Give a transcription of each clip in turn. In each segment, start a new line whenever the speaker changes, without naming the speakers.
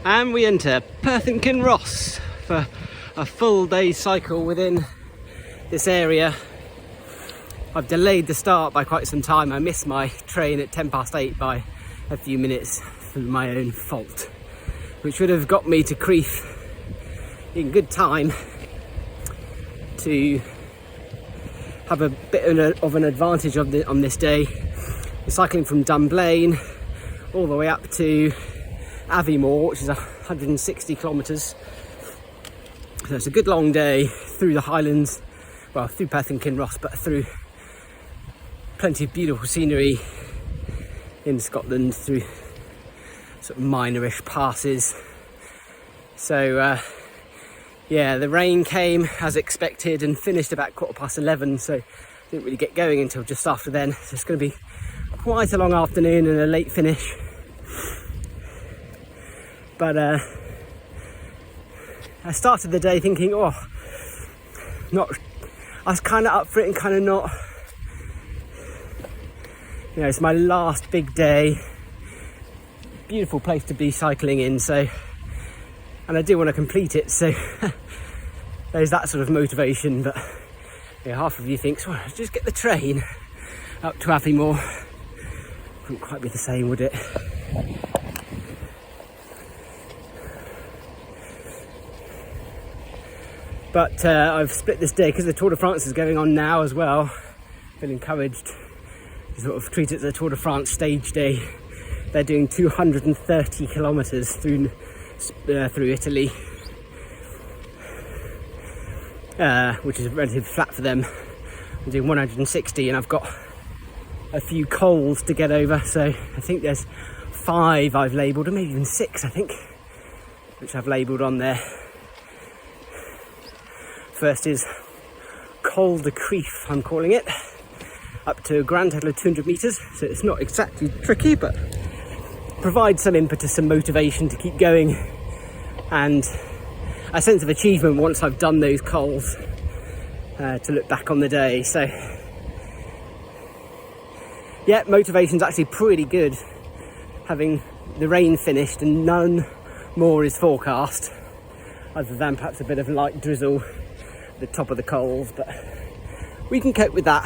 And we enter Perthinkin Ross for a full day cycle within this area. I've delayed the start by quite some time. I missed my train at 8:10 by a few minutes through my own fault, which would have got me to Crieff in good time to have a bit of an advantage on this day. We're cycling from Dunblane all the way up to Aviemore, which is 160 kilometres. So it's a good long day through the Highlands, well, through Perthinkin Ross, but through plenty of beautiful scenery in Scotland, through sort of minorish passes. So yeah, the rain came as expected and finished about 11:15, so didn't really get going until just after then. So it's going to be quite a long afternoon and a late finish. But I started the day thinking, I was kind of up for it and kind of not. You know, it's my last big day. Beautiful place to be cycling in, and I do want to complete it, so there's that sort of motivation. But yeah, half of you thinks, well, just get the train up to Aviemore. Wouldn't quite be the same, would it? But I've split this day because the Tour de France is going on now as well. I feel encouraged to sort of treat it as a Tour de France stage day. They're doing 230 kilometres through Italy, which is relatively flat for them. I'm doing 160 and I've got a few coals to get over, so I think there's 5 I've labelled, or maybe even 6 I think, which I've labelled on there. First is Col de Crieff, I'm calling it, up to a grand total of 200 metres, so it's not exactly tricky, but provides some impetus and motivation to keep going, and a sense of achievement once I've done those cols, to look back on the day. So yeah, motivation's actually pretty good, having the rain finished and none more is forecast, other than perhaps a bit of light drizzle at the top of the cols, but we can cope with that.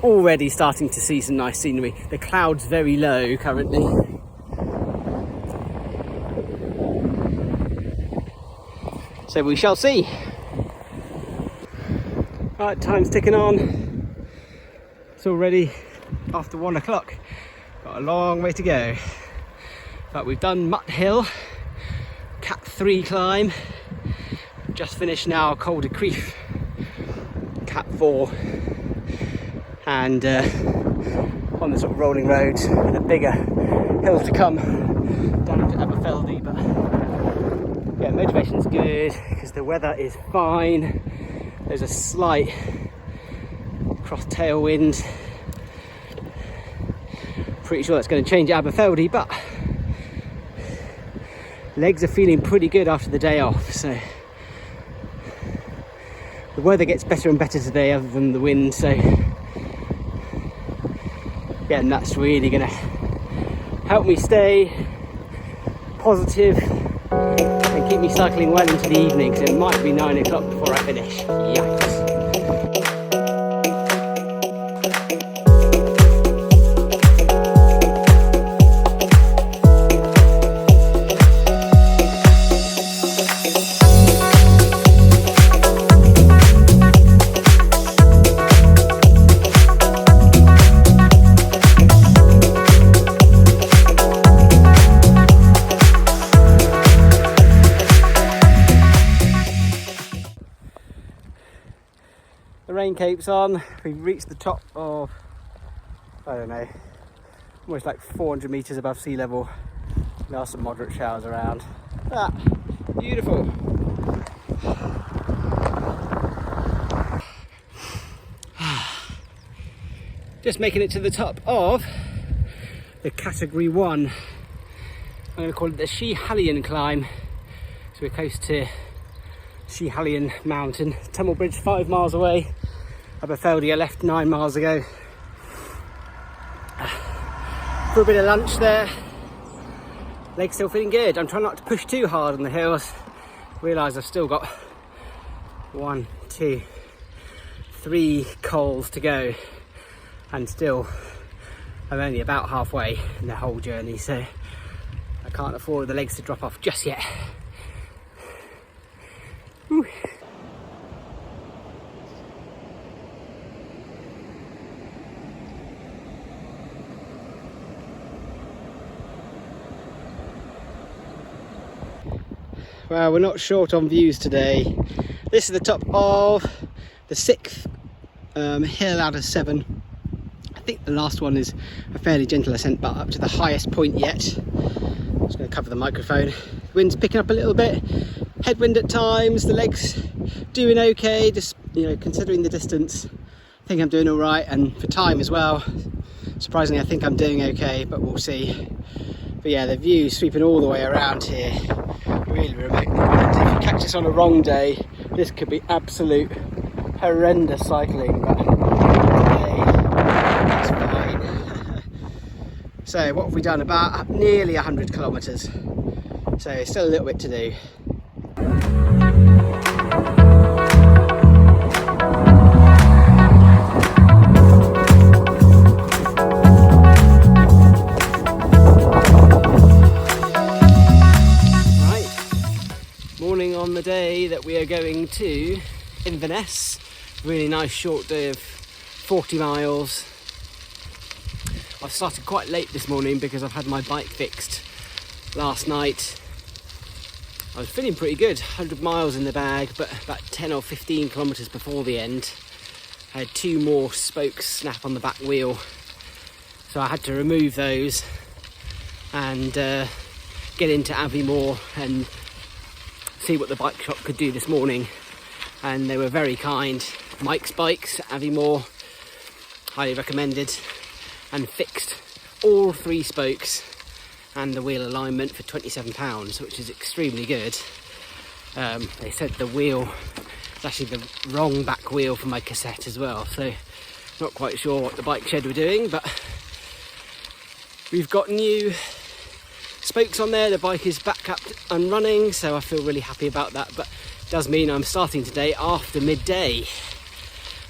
Already starting to see some nice scenery. The cloud's very low currently. So we shall see. Right, time's ticking on. It's already after 1 o'clock. Got a long way to go. But we've done Mutt Hill, Cat 3 climb. Just finished now Col de Crieff, Cat 4. And on the sort of rolling roads with a bigger hill to come down to Aberfeldy. But yeah, motivation's good because the weather is fine. There's a slight cross tailwind. Pretty sure that's going to change at Aberfeldy, but legs are feeling pretty good after the day off. So the weather gets better and better today, other than the wind. So yeah, and that's really going to help me stay positive and keep me cycling well into the evening, so it might be 9 o'clock before I finish. Yikes. The rain keeps on. We've reached the top of, I don't know, almost like 400 metres above sea level. There are some moderate showers around. Ah, beautiful. Just making it to the top of the category 1. I'm going to call it the Highlands climb. So we're close to Highlands Mountain. Tummel Bridge 5 miles away. Aberfeldy I left 9 miles ago. For a bit of lunch there. Legs still feeling good. I'm trying not to push too hard on the hills. Realise I've still got 1, 2, 3 coals to go, and still I'm only about halfway in the whole journey, so I can't afford the legs to drop off just yet. Whew. Well, we're not short on views today. This is the top of the 6th hill out of 7. I think the last one is a fairly gentle ascent, but up to the highest point yet. I'm just going to cover the microphone. The wind's picking up a little bit, headwind at times, the legs doing okay, just, you know, considering the distance. I think I'm doing all right, and for time as well. Surprisingly, I think I'm doing okay, but we'll see. But yeah, the view sweeping all the way around here. Really remote. If you catch this on a wrong day, this could be absolute horrendous cycling, but today it's fine. So what have we done? About nearly 100 kilometres. So still a little bit to do. On the day that we are going to Inverness, really nice short day of 40 miles. I've started quite late this morning because I've had my bike fixed last night. I was feeling pretty good, 100 miles in the bag, but about 10 or 15 kilometres before the end I had 2 more spokes snap on the back wheel, so I had to remove those and get into Aviemore and see what the bike shop could do this morning. And they were very kind. Mike's Bikes, Aviemore, highly recommended, and fixed all 3 spokes and the wheel alignment for £27, which is extremely good. They said the wheel is actually the wrong back wheel for my cassette as well, so not quite sure what the bike shed were doing, but we've got new spokes on there. The bike is back up and running, so I feel really happy about that, but it does mean I'm starting today after midday.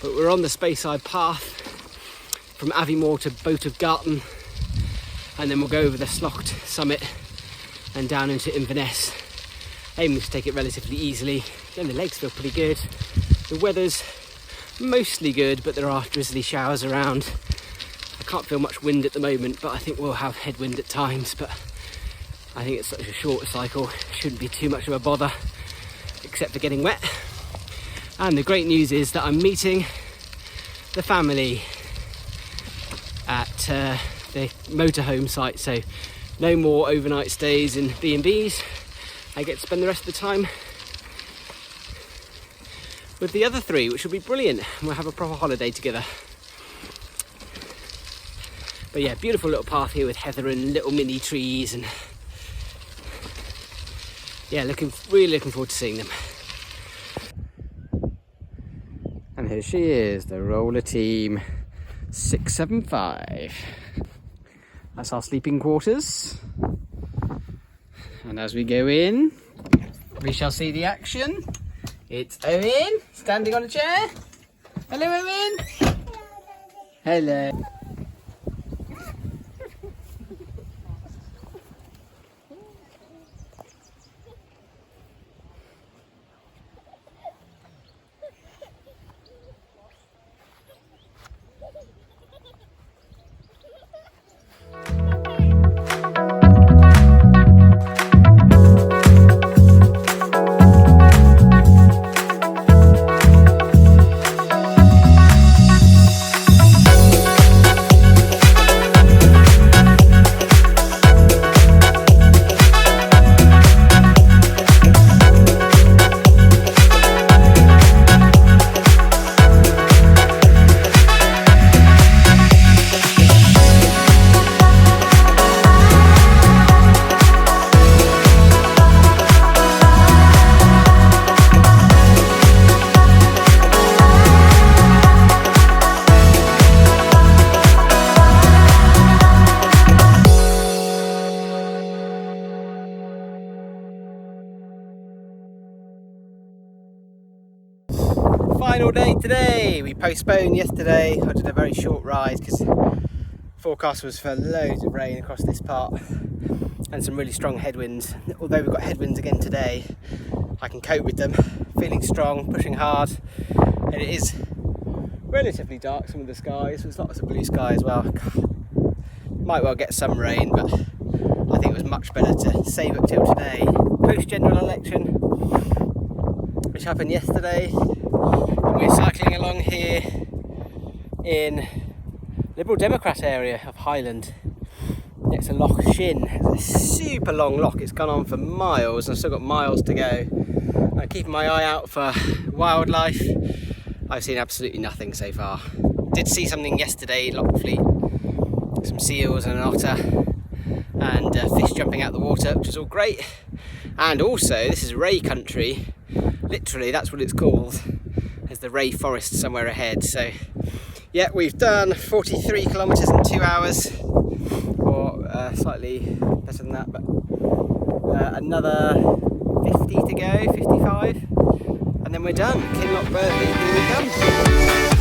But we're on the Speyside path from Aviemore to Boat of Garten, and then we'll go over the Slocht summit and down into Inverness, aiming to take it relatively easily. Then the legs feel pretty good. The weather's mostly good, but there are drizzly showers around. I can't feel much wind at the moment, but I think we'll have headwind at times, but I think it's such a short cycle, shouldn't be too much of a bother, except for getting wet. And the great news is that I'm meeting the family at the motorhome site, so no more overnight stays in B&Bs. I get to spend the rest of the time with the other 3, which will be brilliant. We'll have a proper holiday together. But yeah, beautiful little path here with heather and little mini trees, and yeah, really looking forward to seeing them. And here she is, the roller team 675. That's our sleeping quarters. And as we go in, we shall see the action. It's Owen, standing on a chair. Hello, Owen. Hello. Final day today. We postponed yesterday. I did a very short ride because forecast was for loads of rain across this part and some really strong headwinds. Although we've got headwinds again today, I can cope with them. Feeling strong, pushing hard, and it is relatively dark, some of the skies. There's lots of blue sky as well. Might well get some rain, but I think it was much better to save it till today. Post-general election, which happened yesterday, and we're cycling along here in Liberal Democrat area of Highland. Next to Loch Shin. It's a super long loch, it's gone on for miles, and I've still got miles to go. I'm keeping my eye out for wildlife. I've seen absolutely nothing so far. Did see something yesterday, Loch Fleet, some seals and an otter, and fish jumping out the water, which is all great. And also, this is Ray country, literally that's what it's called. There's the Ray forest somewhere ahead. So yeah, we've done 43 kilometres in 2 hours, or slightly better than that, but another 50 to go, 55, and then we're done. Kinloch Burley, here we come.